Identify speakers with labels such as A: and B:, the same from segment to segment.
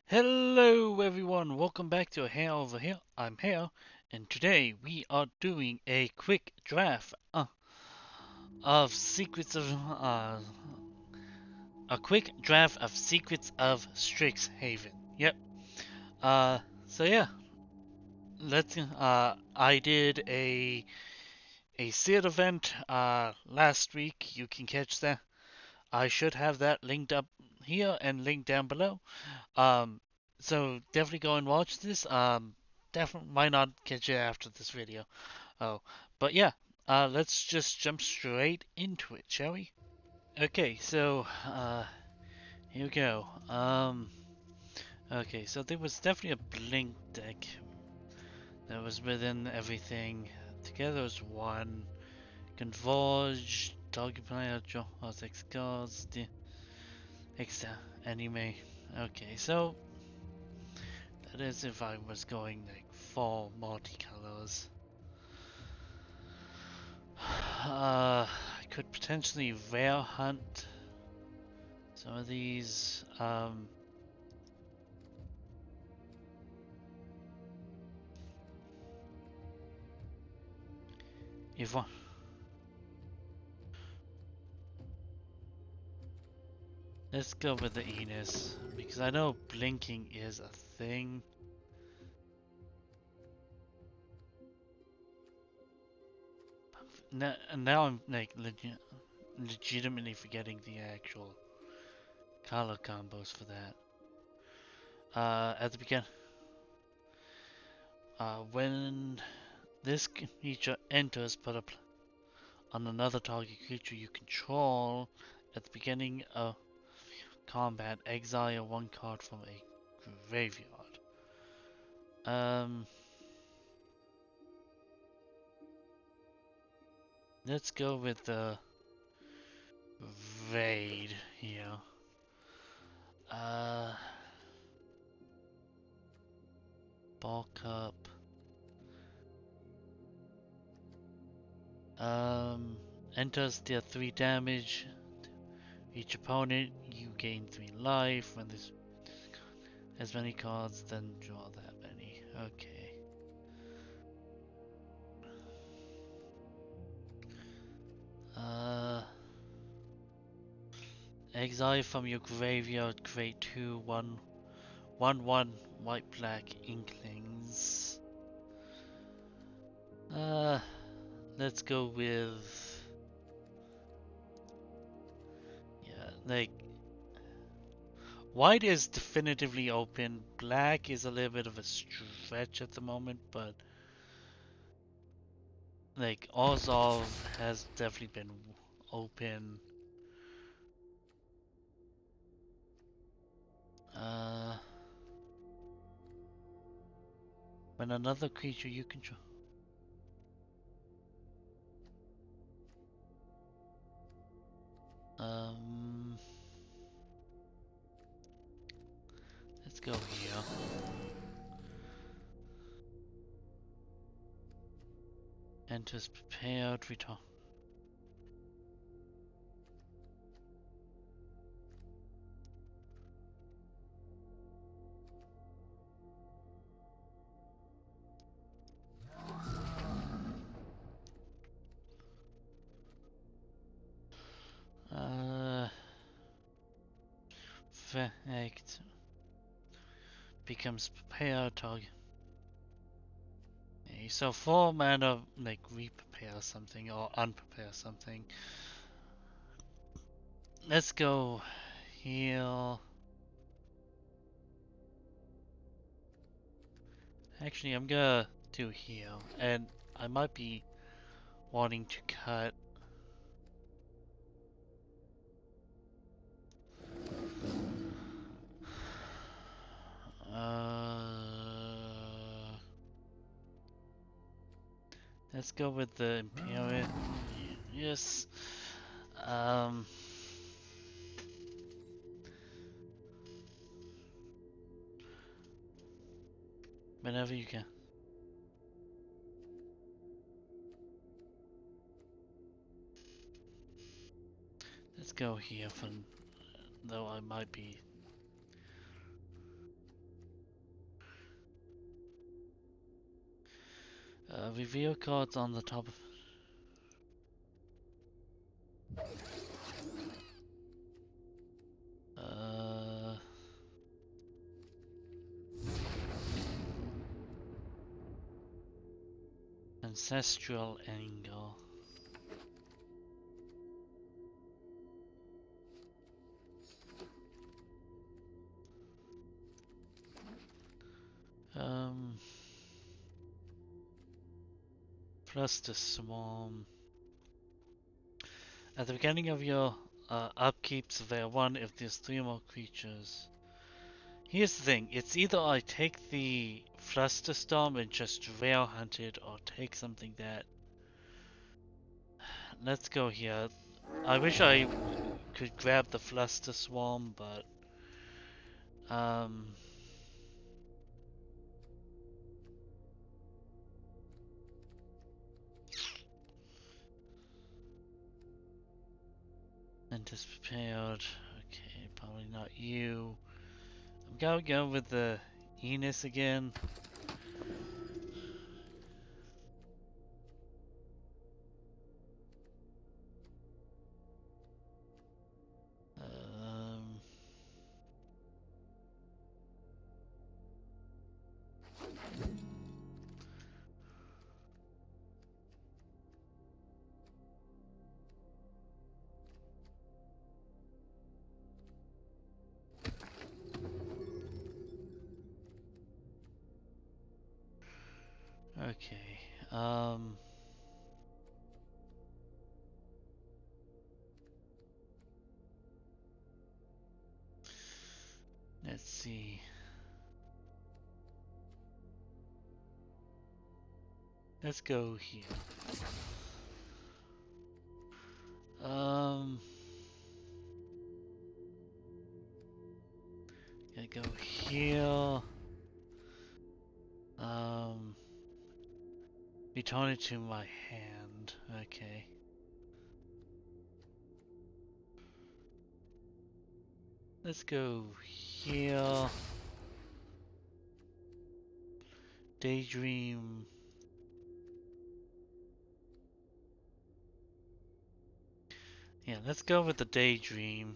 A: Hello everyone, welcome back to Hare Over Here. I'm Hare, and today we are doing a quick draft of Secrets of a quick draft of Secrets of Strixhaven. Yep. Uh, so yeah, let's. I did a sealed event last week. You can catch that. I should have that linked up here and linked down below. Um, so definitely go and watch this. Definitely might not catch it after this video. Oh, but yeah, let's just jump straight into it, shall we? Okay, so here we go. Okay, so there was definitely a blink deck that was within everything. Together as one. Converge, target player, draw six cards, the extra anime. Okay, so that is if I was going like for multicolors. I could potentially rare hunt some of these. If one, let's go with the Enos because I know blinking is a thing. Now I'm like legitimately forgetting the actual color combos for that. At the beginning, when this creature enters, put a on another target creature you control at the beginning of combat, exile one card from a graveyard. Um, let's go with the raid here. Uh, bulk up. Um, enters deal 3 damage. Each opponent, you gain 3 life. When there's as many cards, then draw that many. Okay. Uh, exile from your graveyard, create 2 1 white black inklings. Uh, let's go with yeah, like white is definitively open. Black is a little bit of a stretch at the moment, but like Orzhov has definitely been open. Uh, when another creature you control. Um, let's go here. Enters prepared, return. Uh, Fact becomes prepared target. Okay, so 4 mana like re-prepare something or unprepare something. Let's go heal. Actually, I'm gonna do heal, and I might be wanting to cut. Uh, let's go with the Imperial. Yes. Um, whenever you can. Let's go here for though I might be. Reveal cards on the top of... Ancestral Angle. Plus the Swarm. At the beginning of your upkeep, surveil 1 if there's 3 more creatures. Here's the thing, it's either I take the Flusterstorm and just rail hunt it, or take something that... Let's go here. I wish I could grab the Fluster Swarm, but... Mentis prepared. Okay, probably not you. I'm gonna go with the Enos again. Okay, let's see. Let's go here. Gonna go here. Return it to my hand. Okay. Let's go here. Daydream. Yeah, let's go with the Daydream.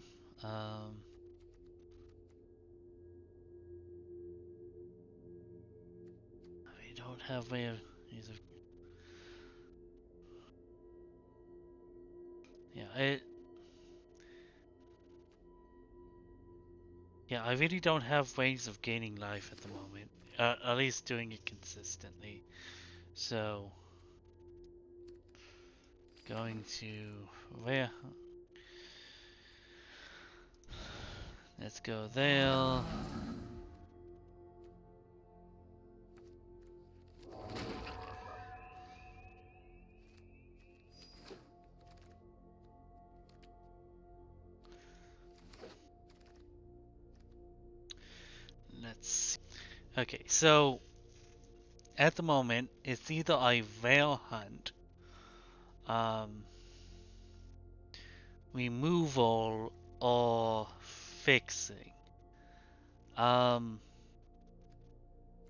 A: We don't have way of these. Yeah, I really don't have ways of gaining life at the moment. At least doing it consistently. So, going to where? Let's go there. Let's see. Okay, so at the moment it's either I veil hunt, removal, or fixing.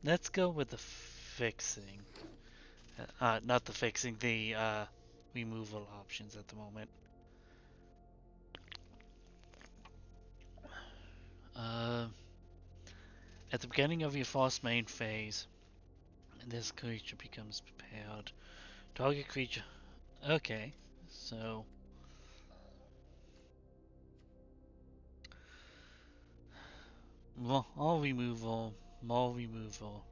A: Let's go with the fixing. Not the fixing, the removal options at the moment. At the beginning of your fast main phase, this creature becomes prepared. Target creature. Okay, so more removal, more removal.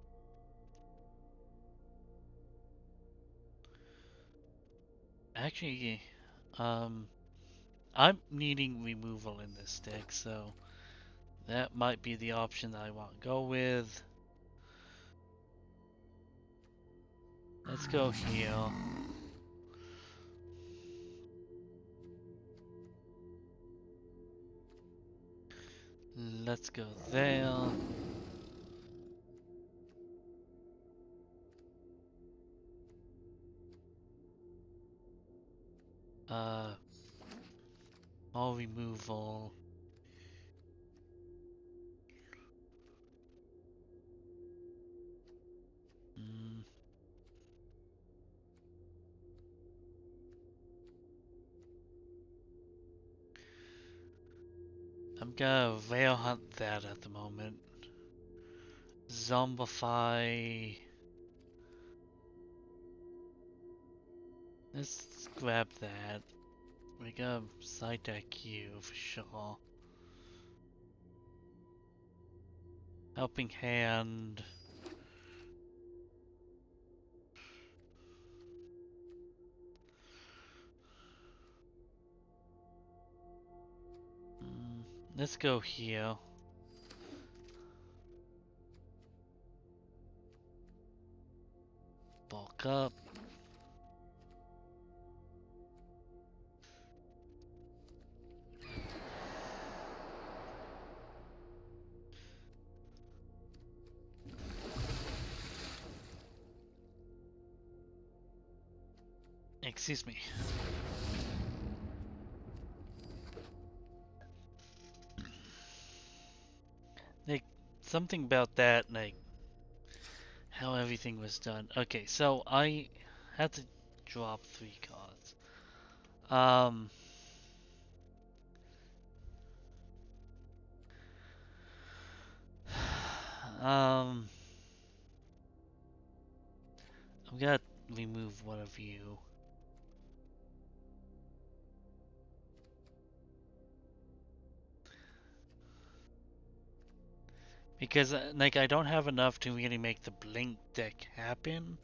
A: Actually, I'm needing removal in this deck, so that might be the option that I want to go with. Let's go here. Let's go there. More removal. I'm gonna rail hunt that at the moment. Zombify. Let's grab that. We gotta side deck you for sure. Helping hand. Let's go here. Bulk up. Excuse me. Like, something about that, like, how everything was done. Okay, so I had to drop 3 cards. Um, I'm gonna remove one of you. Because, like, I don't have enough to really make the Blink deck happen.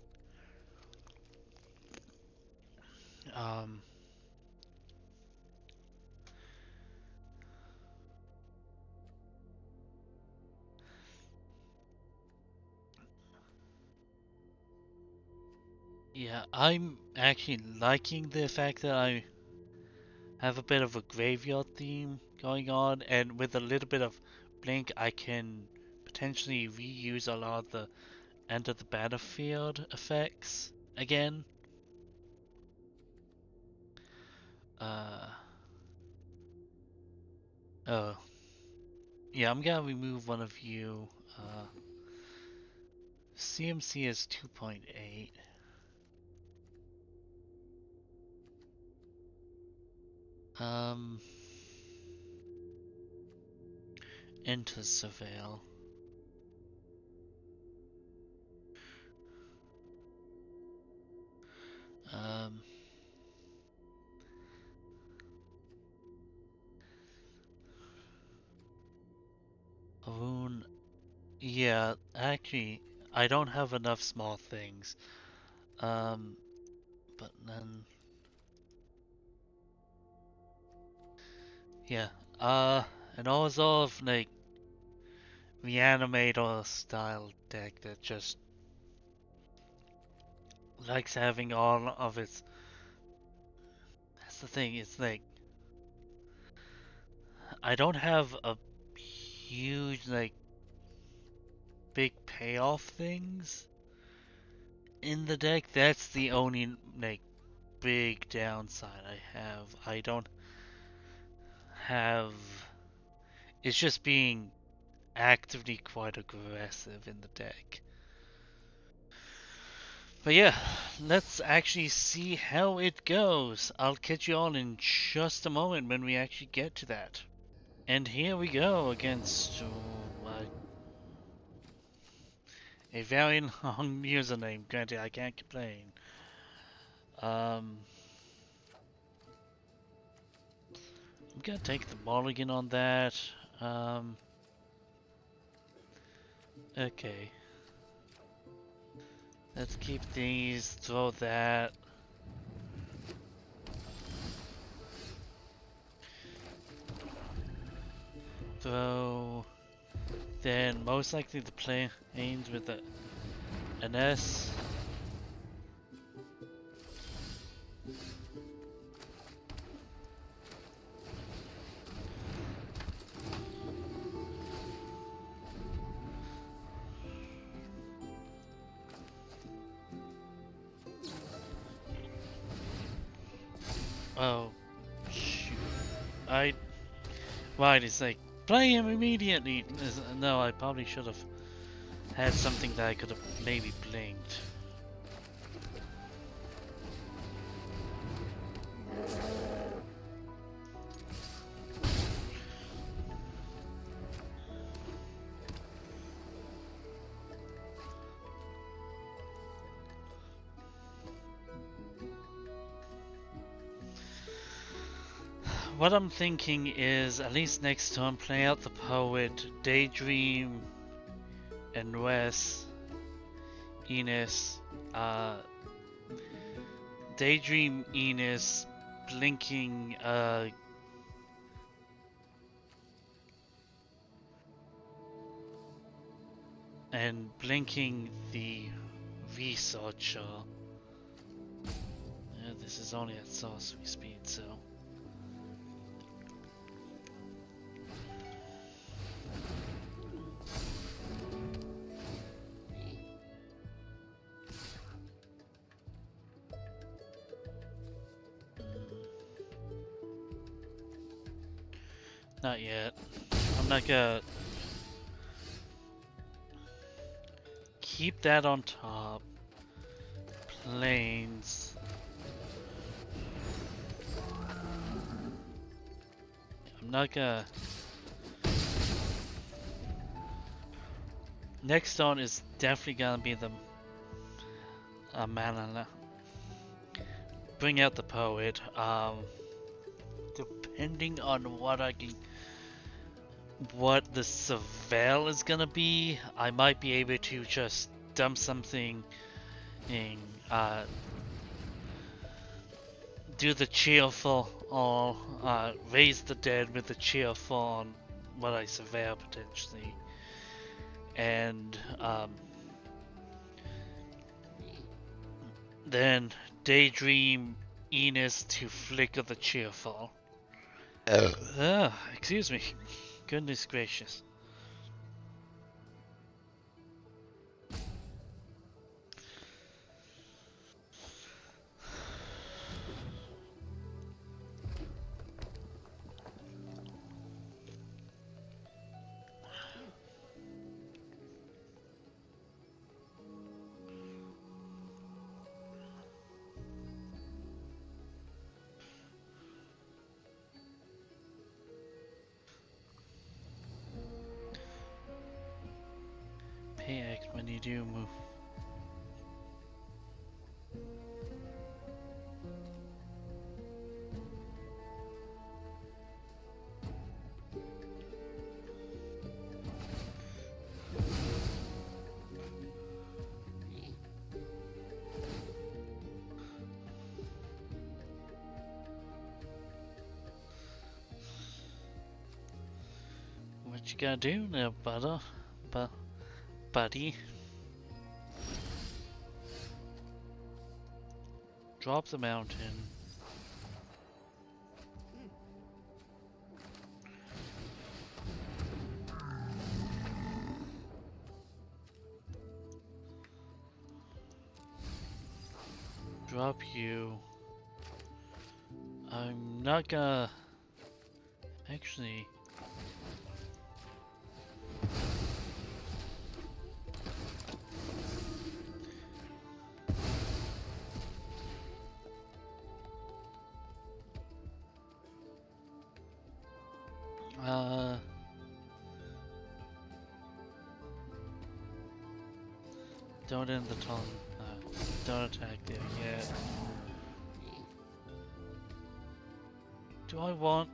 A: Um, yeah, I'm actually liking the fact that I have a bit of a graveyard theme going on, and with a little bit of Blink, I can potentially reuse a lot of the end of the battlefield effects again. Uh, oh, yeah, I'm gonna remove one of you. CMC is 2.8. Um, into surveil. Um, Rune. Yeah, actually, I don't have enough small things. Um, but then, yeah. And also like reanimator style deck that just likes having all of its. That's the thing. It's like I don't have a huge like big payoff things in the deck. That's the only like big downside I have. I don't have. It's just being actively quite aggressive in the deck. But yeah, let's actually see how it goes. I'll catch you all in just a moment when we actually get to that. And here we go against a very long username. Granted, I can't complain. I'm gonna take the mulligan on that. Okay. Let's keep these, throw that. Throw. Then most likely the planes with an S. Oh, shoot. Right, it's like, play him immediately! No, I probably should have had something that I could have maybe blinked. what I'm thinking is, at least next turn, play out the Poet, Daydream, and Wes, Enos, Daydream, Enos, blinking, and blinking the researcher. Yeah, this is only at sorcery speed, so. Not yet. I'm not gonna keep that on top. Planes. I'm not gonna. Next on is definitely gonna be the mana. Bring out the Poet. Depending on what what the Savale is gonna be, I might be able to just dump something in, do the cheerful, or raise the dead with the cheerful on what I Savale potentially, and then Daydream Enos to flicker the cheerful. Excuse me. Goodness gracious. Pay X when you do move. What you gotta do now, buddy? Drop the mountain. Drop you. I'm not gonna... Actually... Don't end the turn. Don't attack there yet. Do I want...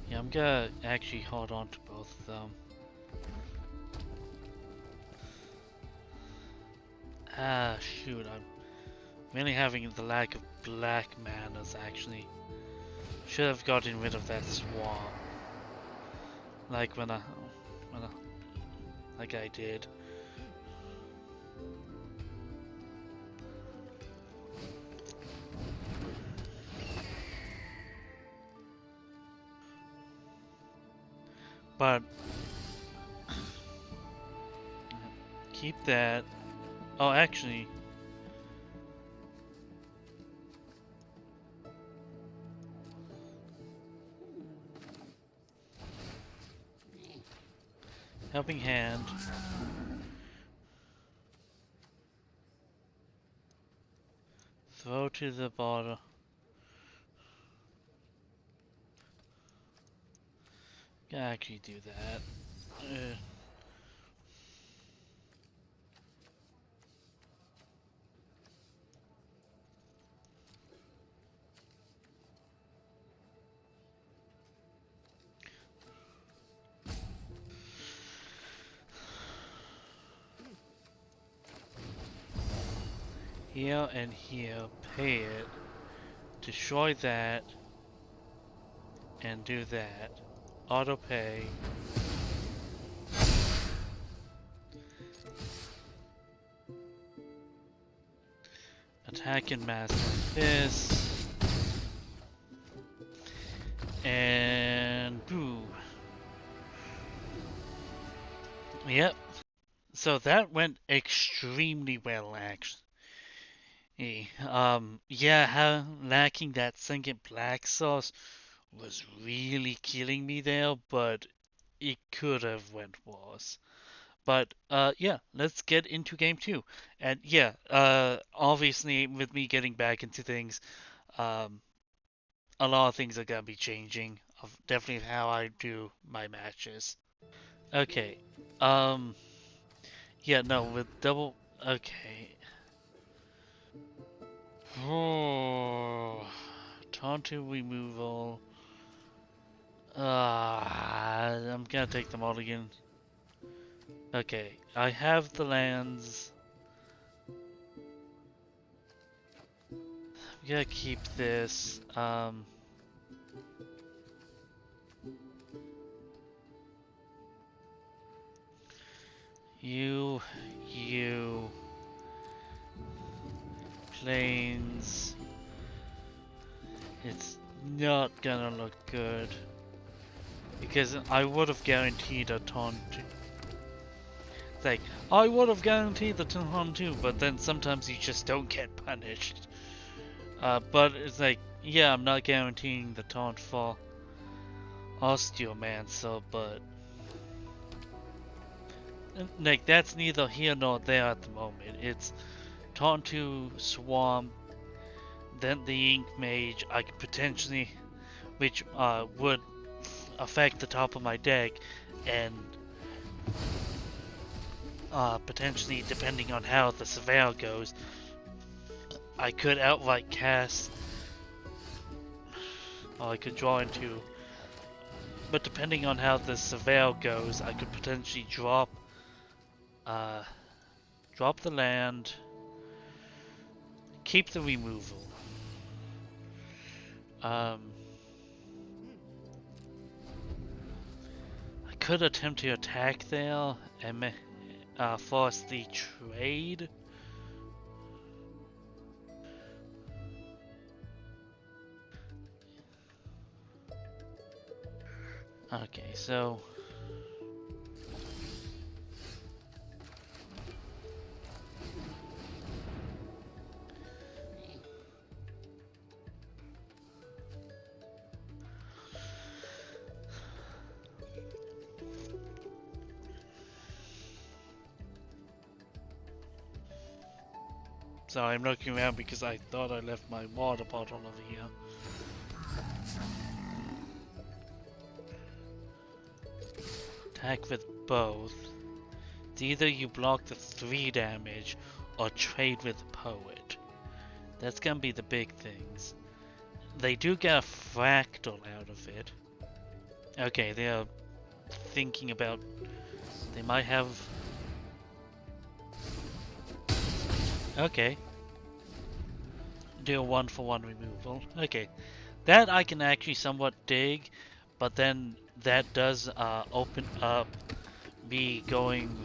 A: Yeah, I'm gonna actually hold on to both of them. Ah, shoot, I'm really having the lack of black manas, actually. Should have gotten rid of that swamp. Like like I did. But keep that. Oh, actually, helping hand. Throw to the border. Can actually do that. here and here, pay it, destroy that, and do that. Auto pay. Attack and mass like this. And boo. Yep. So that went extremely well, actually. Yeah, lacking that second black sauce was really killing me there, but it could have went worse. But yeah, let's get into game two. And yeah, obviously with me getting back into things, um, a lot of things are gonna be changing. Of definitely how I do my matches. Okay. Um. Yeah. No. With double. Okay. Oh. Taunting removal. I'm gonna take them all again. Okay. I have the lands. I'm gonna keep this. You, planes. It's not gonna look good. Because I would have guaranteed a taunt. It's like, I would have guaranteed the taunt too, but then sometimes you just don't get punished. But it's like, yeah, I'm not guaranteeing the taunt for Osteomancer, but like that's neither here nor there at the moment. It's taunt to Swamp, then the Ink Mage. I could potentially, which would affect the top of my deck, and potentially, depending on how the Surveil goes, I could outright cast, or I could draw into. But depending on how the Surveil goes, I could potentially drop the land, keep the removal. I could attempt to attack there and force the trade. Okay, so sorry, I'm looking around because I thought I left my water bottle over here. Attack with both. It's either you block the 3 damage or trade with Poet. That's gonna be the big things. They do get a fractal out of it. Okay, they're thinking about... They might have... Okay. Do a 1-for-1 removal. Okay. That I can actually somewhat dig, but then that does open up me going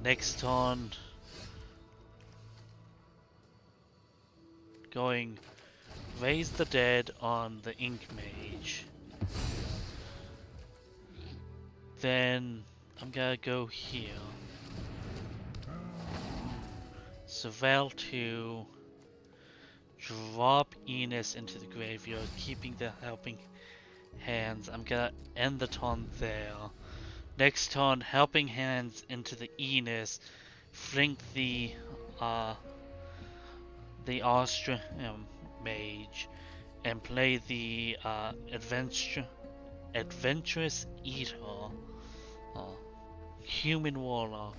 A: next turn, going Raise the Dead on the Ink Mage. Then I'm gonna go here. Surveil 2. Drop Enos into the graveyard, keeping the helping hands. I'm gonna end the turn there. Next turn, helping hands into the Enos, flank the Austrian mage, and play the adventurous eater, human warlock.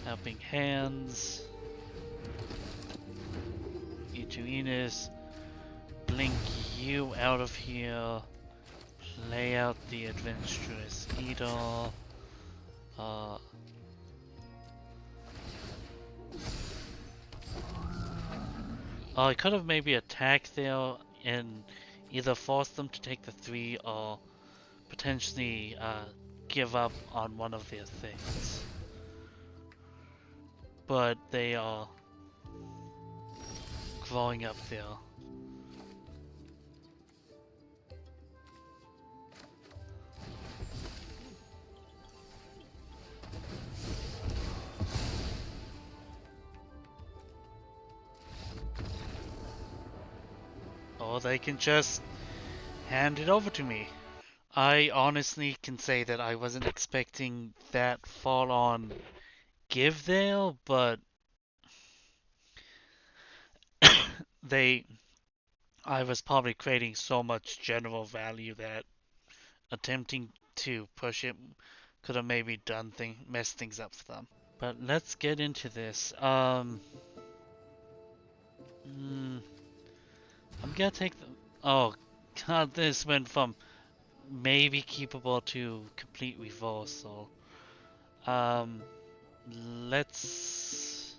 A: Helping hands. Enos, blink you out of here. Play out the adventurous eater. Uh, oh, I could have maybe attacked there and either force them to take the 3 or potentially give up on one of their things. But they are growing up there. Or they can just hand it over to me. I honestly can say that I wasn't expecting that fall on give there, but they I was probably creating so much general value that attempting to push it could have maybe messed things up for them. But let's get into this. I'm gonna take the. Oh god, this went from maybe keepable to complete reversal. Um, let's.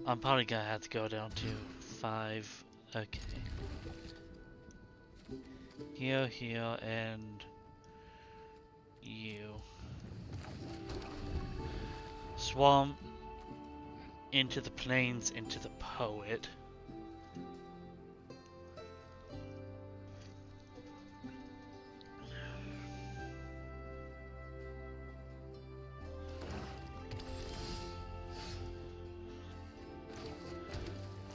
A: I'm probably gonna have to go down to 5. Okay. Here, and you. Swamp into the plains, into the poet.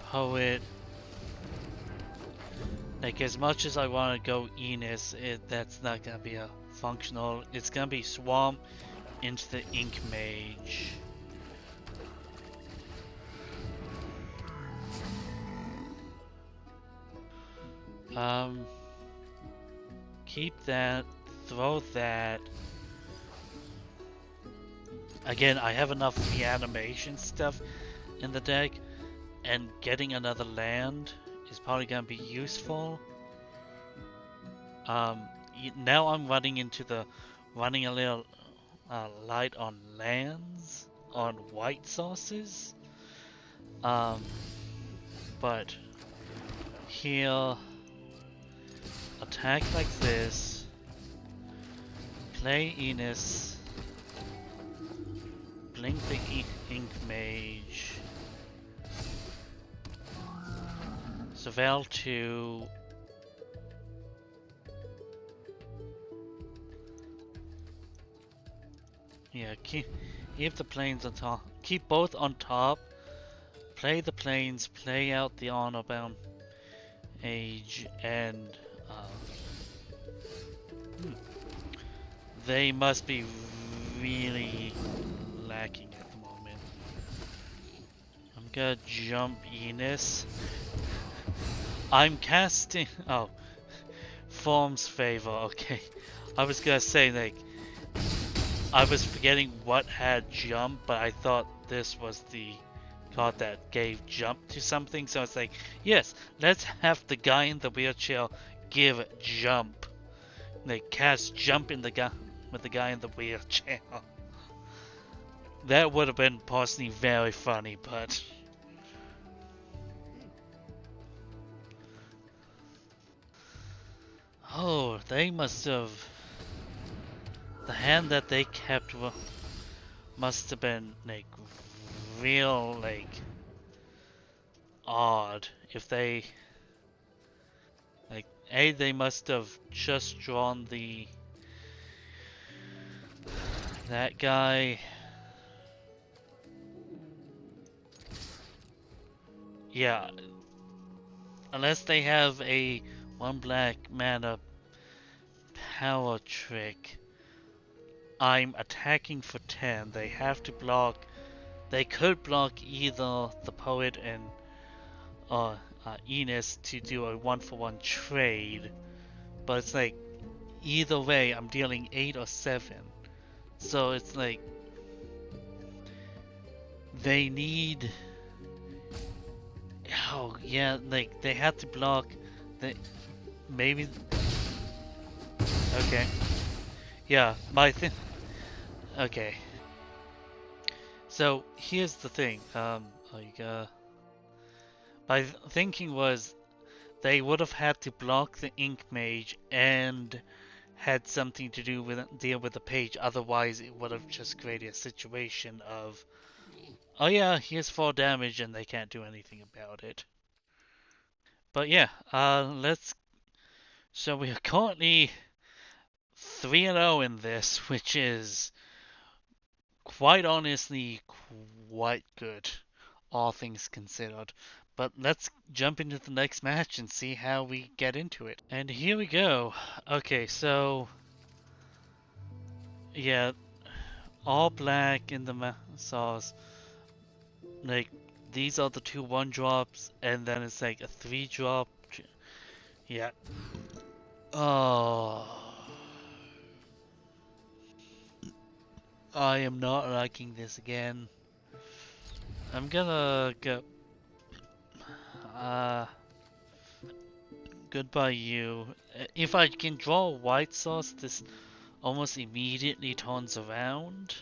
A: Poet. Like, as much as I want to go Enos, that's not gonna be a functional. It's gonna be Swamp into the Ink Mage. Keep that, throw that. Again, I have enough reanimation stuff in the deck, and getting another land is probably gonna be useful. Now I'm running a little light on lands, on white sources. But here, attack like this, play Enos, blink the Ink Mage, Surveil 2, yeah, keep the planes on top, keep both on top, play the planes, play out the honor-bound age, and they must be really lacking at the moment. I'm gonna jump Enos. I'm casting. Oh, Form's Favor. Okay, I was gonna say, like, I was forgetting what had jump, but I thought this was the card that gave jump to something. So it's like, yes, let's have the guy in the wheelchair give jump. They cast jump in the guy with the guy in the wheelchair. That would have been personally very funny, but oh, they must have. The hand that they kept must have been like real, like odd. If they like, they must have just drawn that guy. Yeah, unless they have a 1 black mana power trick. I'm attacking for 10. They have to block. They could block either the poet and Enos to do a 1-for-1 trade, but it's like either way I'm dealing 8 or 7. So it's like they need. Oh yeah, like they have to block. Maybe. Okay. Yeah, my thing. Okay. So here's the thing. My thinking was they would have had to block the ink mage and had something to do with deal with the page. Otherwise, it would have just created a situation of, oh yeah, here's 4 damage, and they can't do anything about it. But yeah, let's. So we are currently 3-0 in this, which is quite honestly quite good, all things considered. But let's jump into the next match and see how we get into it. And here we go. Okay, so yeah, all black in the sauce. Like these are the 2 1-drops, and then it's like a 3-drop. Yeah. Oh, I am not liking this again. I'm gonna go. Uh, Goodbye, you. If I can draw white sauce, this almost immediately turns around.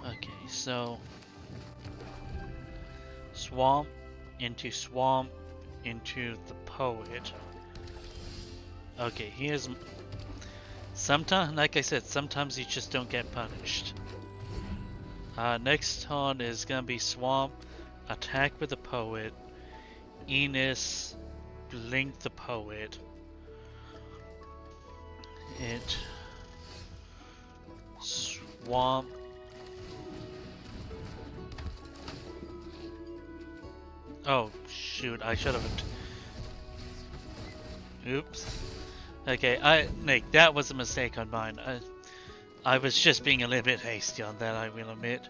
A: Okay, so swamp into the poet. Okay, here's sometimes, like I said, sometimes you just don't get punished. Next turn is gonna be swamp, attack with the poet, Enos, blink the poet, hit, swamp. Oh shoot, I should have. Oops. Okay, Nick, that was a mistake on mine. I was just being a little bit hasty on that, I will admit.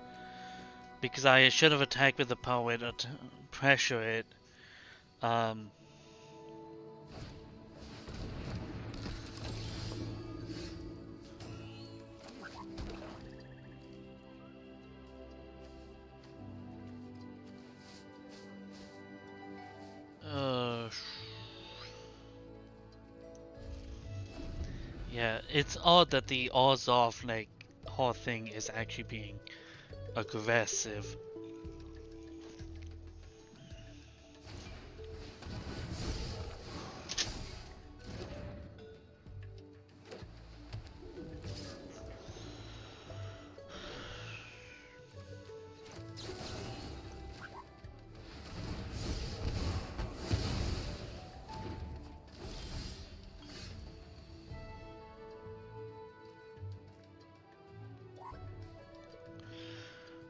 A: Because I should have attacked with the poet or pressure it. Um. Uh. Yeah, it's odd that the odds off like whole thing is actually being aggressive.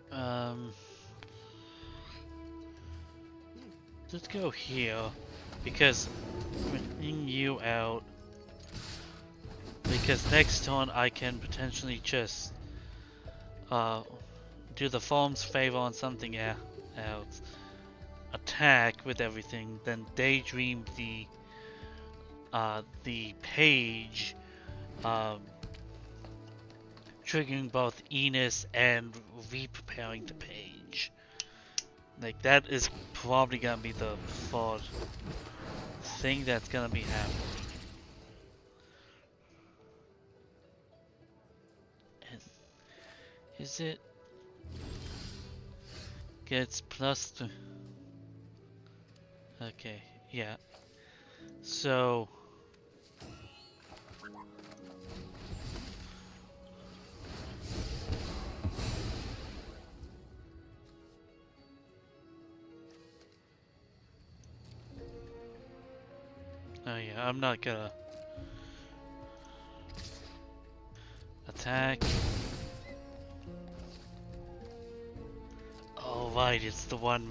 A: Um. Let's go here because bring you out. Because next turn I can potentially just uh do the form's favor on something else, attack with everything, then daydream the page, um, triggering both Enos and re-preparing the page. Like that is probably gonna be the third thing that's gonna be happening. Is it? Gets plus 2. Okay, yeah. So. Oh yeah, I'm not gonna attack. Oh right, it's the one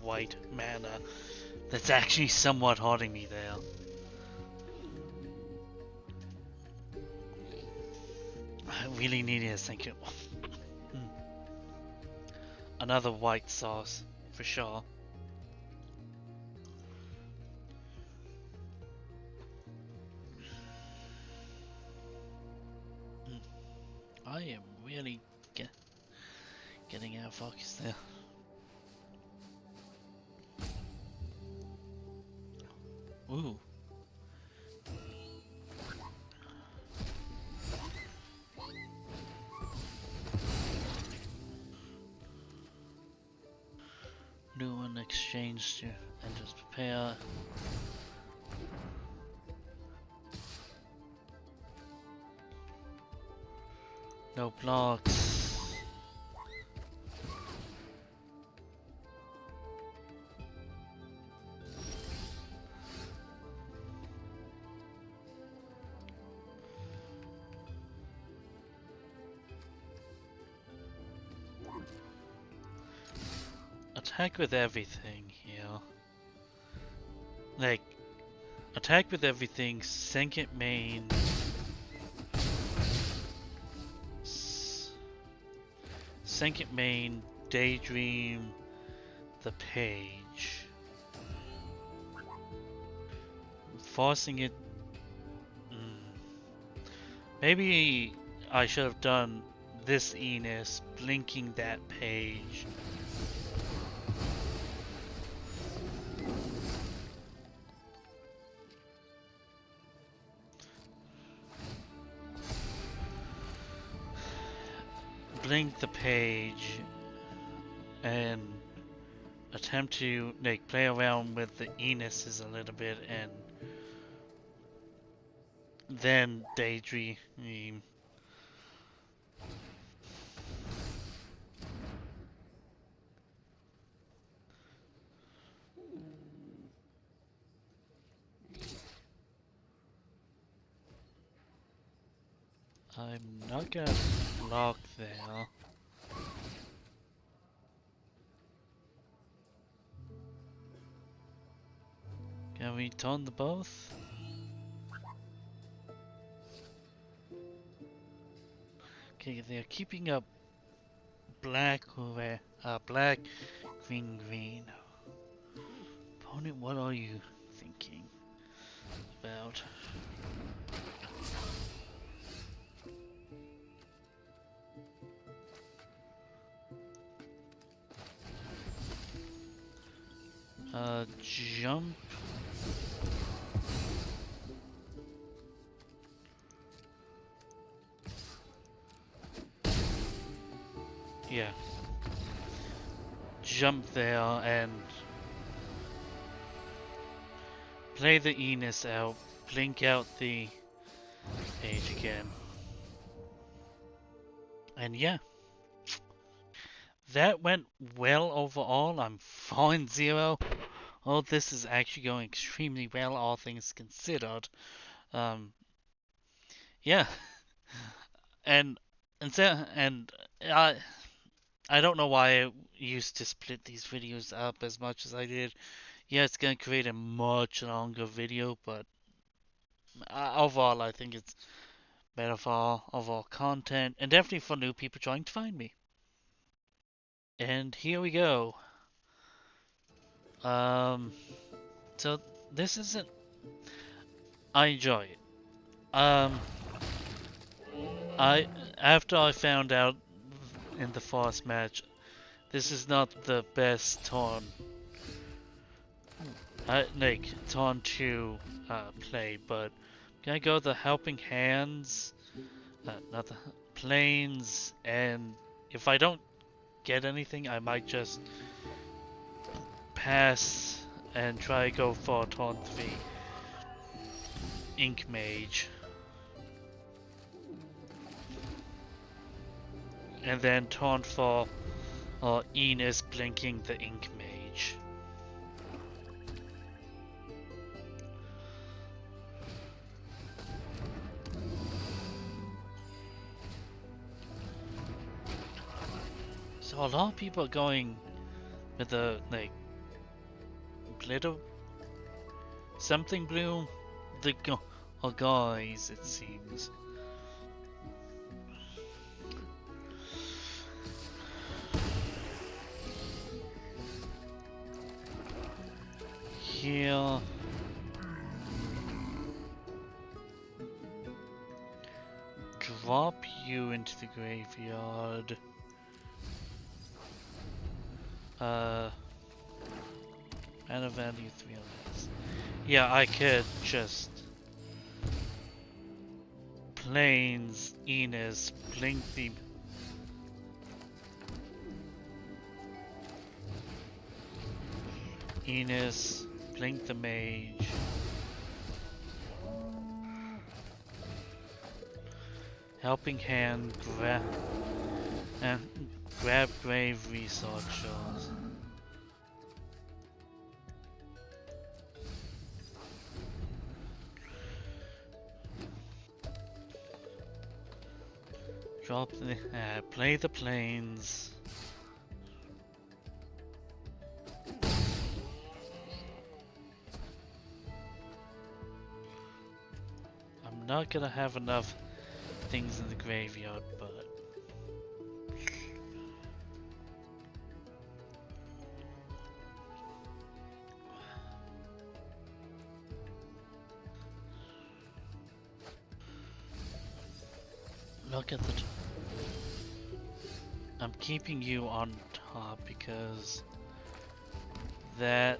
A: white mana that's actually somewhat hurting me there. I really needed a second one. Another white sauce, for sure. I am really getting out of focus there. Ooh. Do an exchange to and just prepare. No blocks. Attack with everything here. Like, attack with everything, second main. Second main, daydream, the page. Forcing it. Maybe I should have done this Enos, blinking that page. Blink the page and attempt to like play around with the Enuses a little bit and then daydream. I'm not gonna block there. Can we turn the both? Okay, they're keeping up black over black, green, green. Opponent, what are you thinking about? Jump. Yeah. Jump there and play the Enos out, blink out the page again. And yeah. That went well overall. I'm 4-0. Oh, this is actually going extremely well, all things considered. Yeah. And I don't know why I used to split these videos up as much as I did. Yeah, it's gonna create a much longer video, but overall I think it's better for overall content and definitely for new people trying to find me. And here we go. So this isn't. I enjoy it. I after I found out in the first match, this is not the best turn. Like turn to play, but can I go the helping hands, not the planes, and if I don't get anything, I might just pass and try go for turn 3 Ink Mage. And then turn 4 Enos blinking the Ink Mage. So a lot of people are going with the like glitter something blue, the guys it seems. Here. drop you into the graveyard. Mana value 3 or less. Yeah, I could just Plains, Enos, blink the Enos, blink the mage. Helping Hand, grab grave researchers. Drop the play the plains. I'm not gonna have enough things in the graveyard, but look at the I'm keeping you on top because that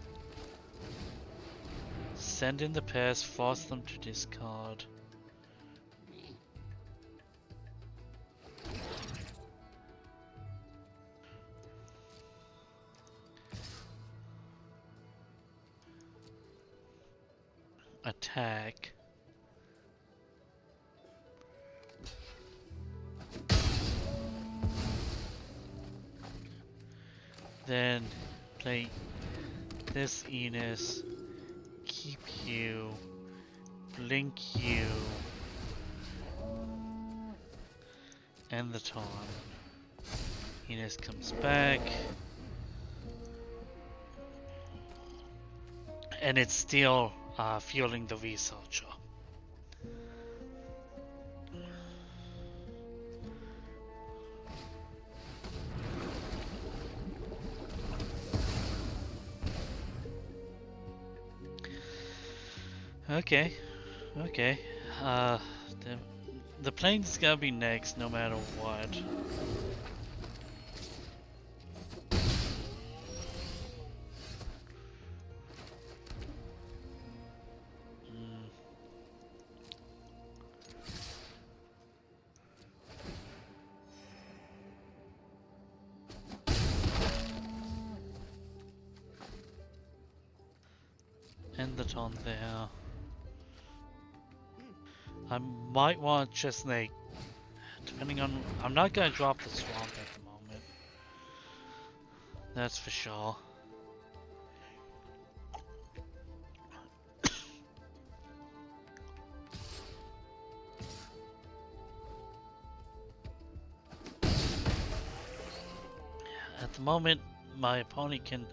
A: send in the pass, force them to discard. Attack. Then play this Enos, keep you, blink you, and the taunt. Enos comes back, and it's still fueling the researcher. Okay, okay. The plane's gotta be next, no matter what. End the taunt there. I might want to just like, depending on, I'm not gonna drop the swamp at the moment. That's for sure. At the moment, my opponent can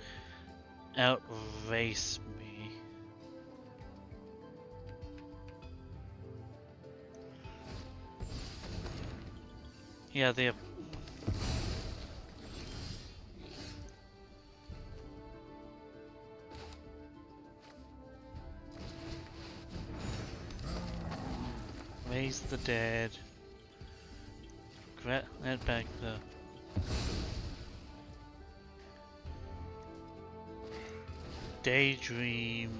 A: outrace me. Yeah, they have. Raise the dead. Get back the. Daydream.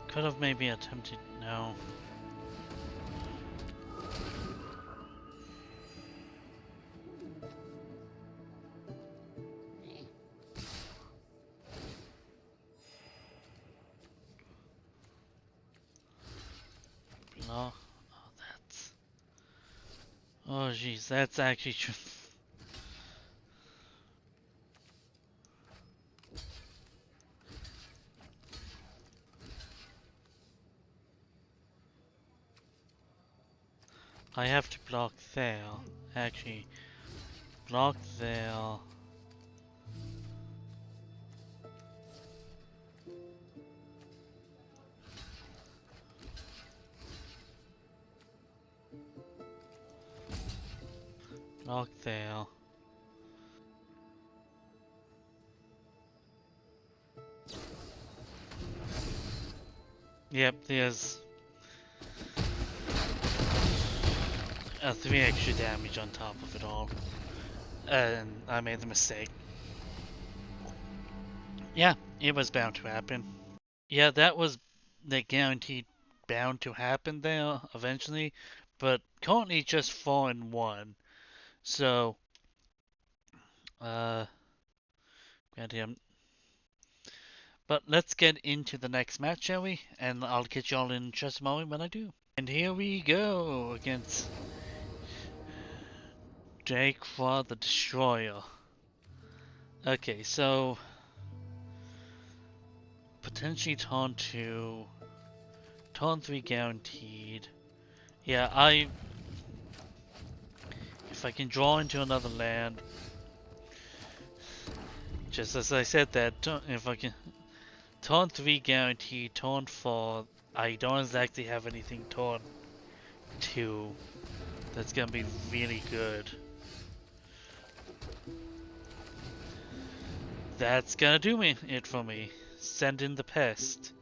A: Could have maybe attempted, no. No. Oh, that's... Oh jeez, that's actually true. I have to block there. Actually, block there. Lock there. Yep, there's 3 extra damage on top of it all. And I made the mistake. Yeah, it was bound to happen. Yeah, that was the guaranteed bound to happen there eventually, but currently just 4-1. So, goddamn. But let's get into the next match, shall we? And I'll get y'all in just a moment when I do. And here we go against Jaquan the Destroyer. Okay, so potentially turn 2, turn 3 guaranteed. Yeah, if I can draw into another land, just as I said that, if I can turn 3 guaranteed, turn 4, I don't exactly have anything turn 2 that's gonna be really good. That's gonna do it for me. Send in the pest.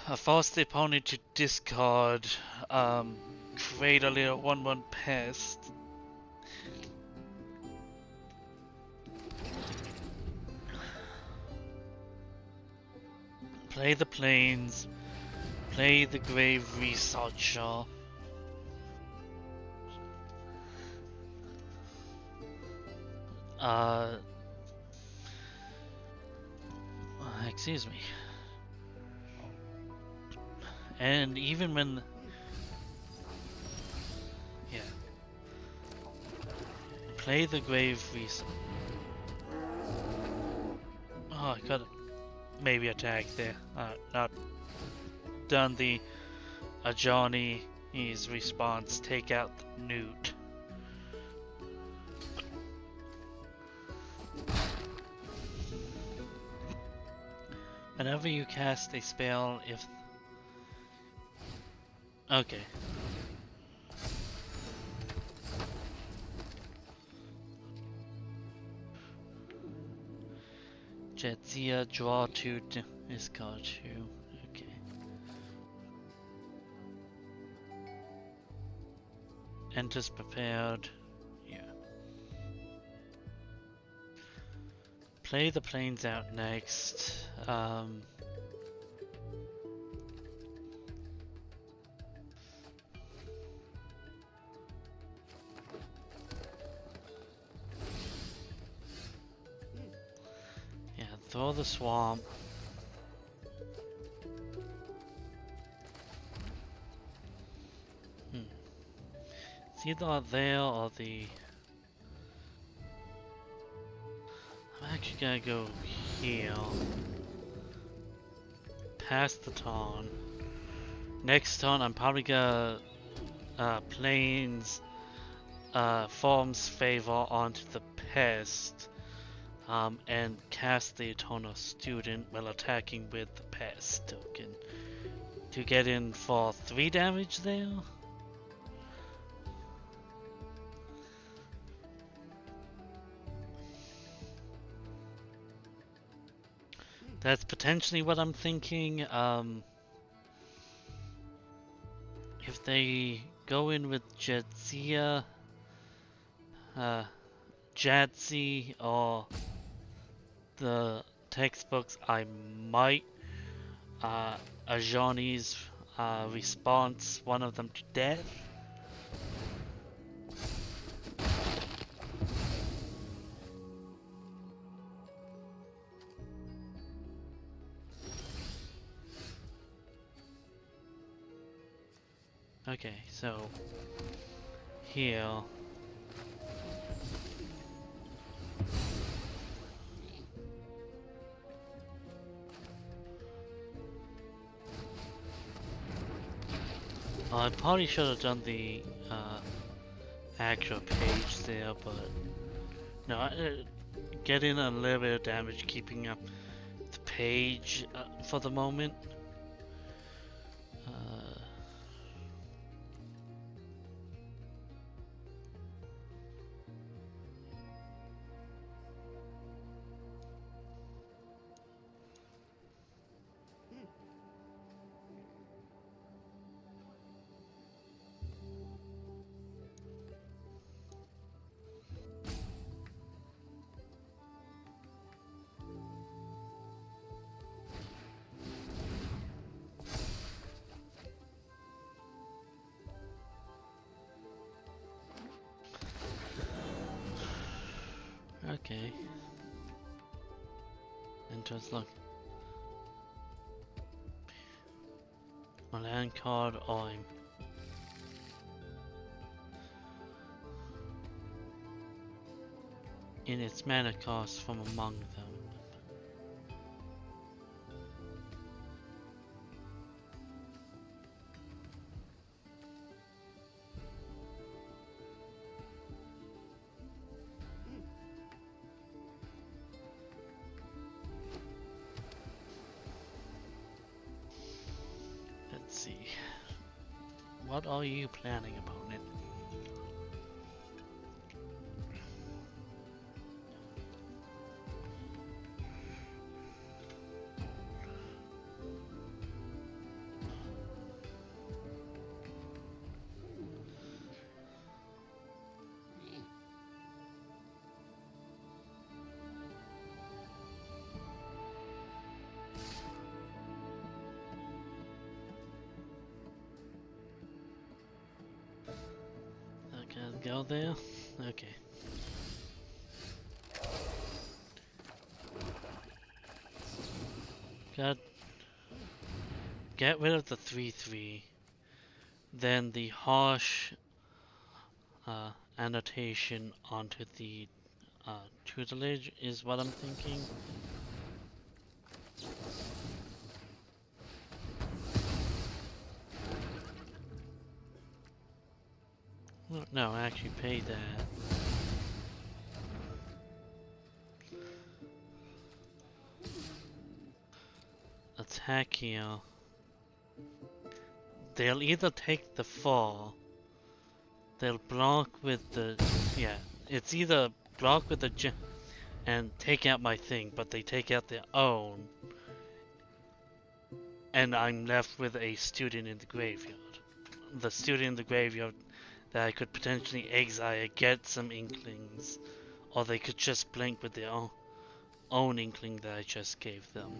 A: I force the opponent to discard, create a little 1/1 pest. Play the plains. Play the grave researcher. Excuse me. And even when... Yeah. Play the grave researcher. Oh, I gotta maybe attack there. Not done the Ajani's response. Take out the newt. Whenever you cast a spell, if... Okay. Jetsia, draw 2, discard 2. Okay. Enters prepared. Yeah. Play the plains out next. Yeah, throw the swamp. It's either there or the... I'm actually gonna go here. Past the turn. Next turn, I'm probably gonna plains Form's Favor onto the pest, and cast the Eternal Student while attacking with the pest token to get in for 3 damage there. That's potentially what I'm thinking. If they go in with Jetsia, Jadzi, or the textbooks, I might Ajani's response one of them to death. Okay, so here I probably should have done the actual page there, but no, get in a little bit of damage keeping up the page for the moment. Okay. Enters look. A land card or in its mana cost from among them. Let's see. What are you planning, opponent? Okay, let's go there. Okay. Get rid of the 3/3. Then the harsh annotation onto the tutelage is what I'm thinking. No, actually pay that. Attack here. They'll either take the fall. They'll block with the... Yeah, it's either block with the... and take out my thing, but they take out their own. And I'm left with a student in the graveyard. The student in the graveyard that I could potentially exile, get some inklings. Or they could just blink with their own inkling that I just gave them.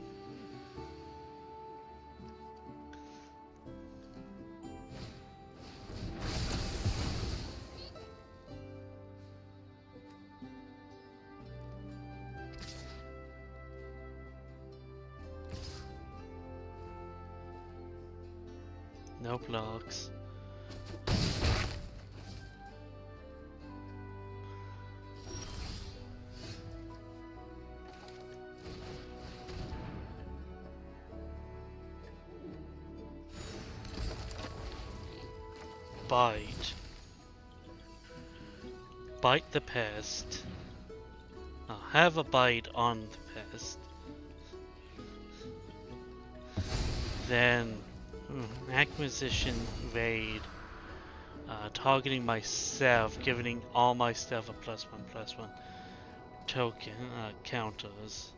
A: No blocks. Bite. Bite the pest. Have a bite on the pest. Then acquisition raid. Targeting myself, giving all my stuff a +1/+1 token counters.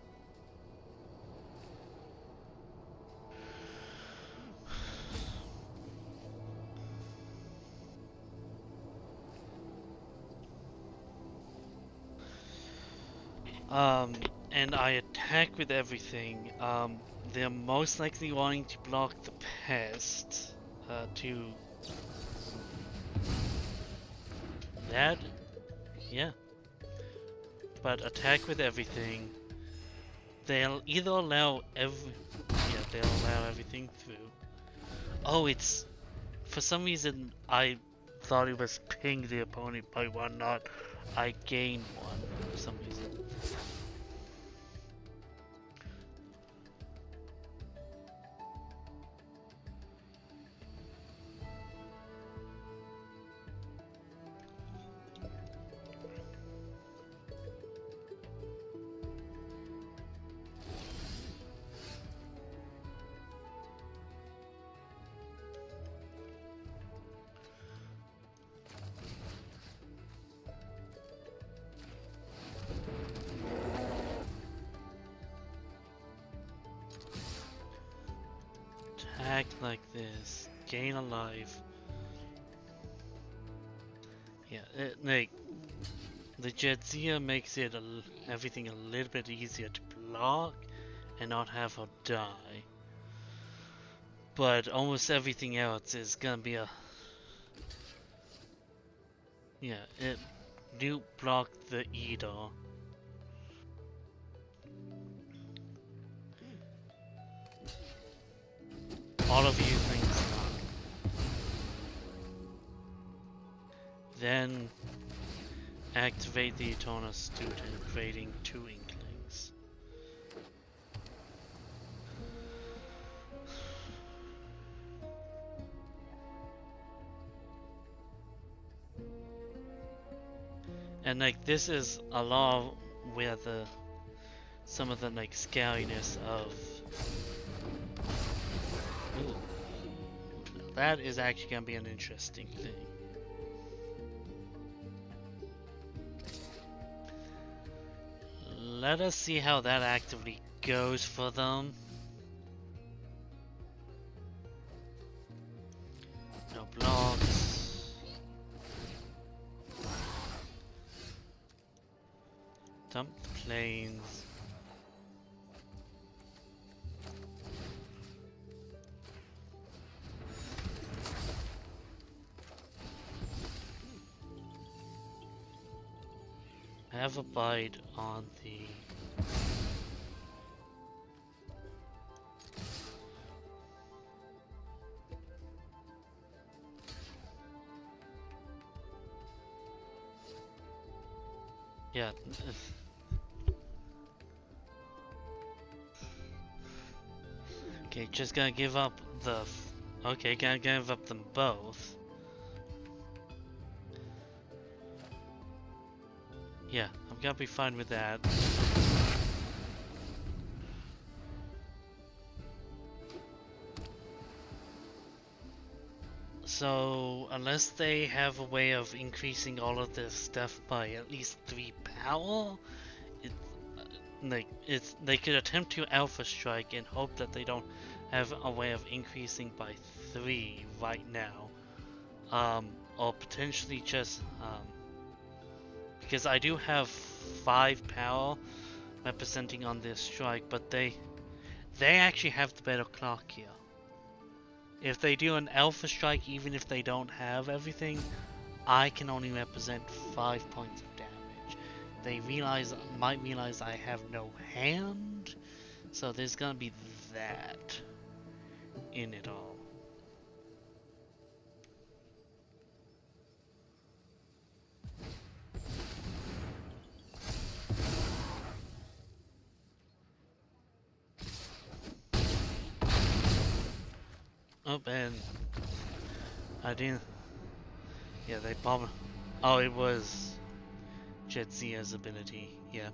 A: And I attack with everything. They're most likely wanting to block the pest. That? Yeah. But attack with everything. They'll either allow they'll allow everything through. Oh, it's... For some reason, I thought it was ping the opponent by 1, not I gain 1 for some reason. Act like this. Gain a life. Yeah, like the Jadzia makes it everything a little bit easier to block and not have her die. But almost everything else is gonna be a... Yeah, it do block the Eater. all of you things done. Then activate the Eternal Student, creating 2 Inklings. And like this is a lot where some of the like scariness of ooh, that is actually gonna be an interesting thing. Let us see how that actively goes for them. No blocks. Dump the planes. Have a bite on the yeah. Okay, just gonna give up the okay, gonna give up them both. Yeah, I'm gonna be fine with that. So, unless they have a way of increasing all of this stuff by at least 3 power, it, they could attempt to Alpha Strike and hope that they don't have a way of increasing by 3 right now. Or potentially just, because I do have 5 power representing on this strike, but they actually have the better clock here. If they do an Alpha Strike, even if they don't have everything, I can only represent 5 points of damage. They might realize I have no hand, so there's gonna be that in it all. Oh, and I didn't. Yeah, they probably. Oh, it was Jetzia's ability. Yeah.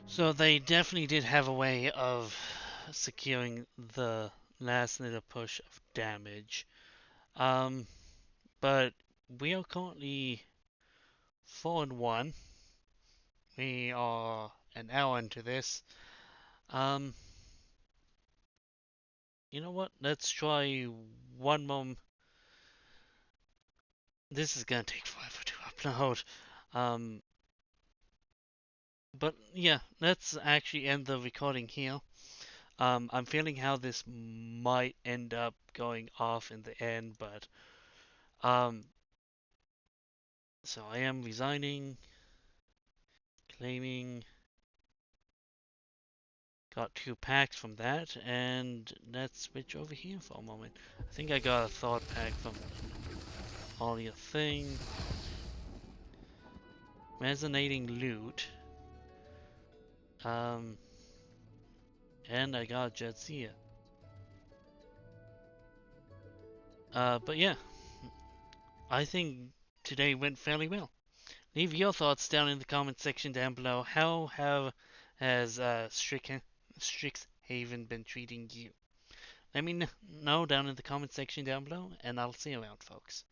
A: So they definitely did have a way of securing the last little push of damage. But we are currently 4-1. We are an hour into this. Um, you know what? Let's try one more. This is gonna take forever to upload. Um, but yeah, let's actually end the recording here. I'm feeling how this might end up going off in the end, but um, so I am resigning, claiming, got 2 packs from that, and let's switch over here for a moment. I think I got a thought pack from all your thing. Resonating loot. And I got Jetsia. But yeah, I think today went fairly well. Leave your thoughts down in the comment section down below. How has Strixhaven been treating you? Let me know down in the comment section down below, and I'll see you around, folks.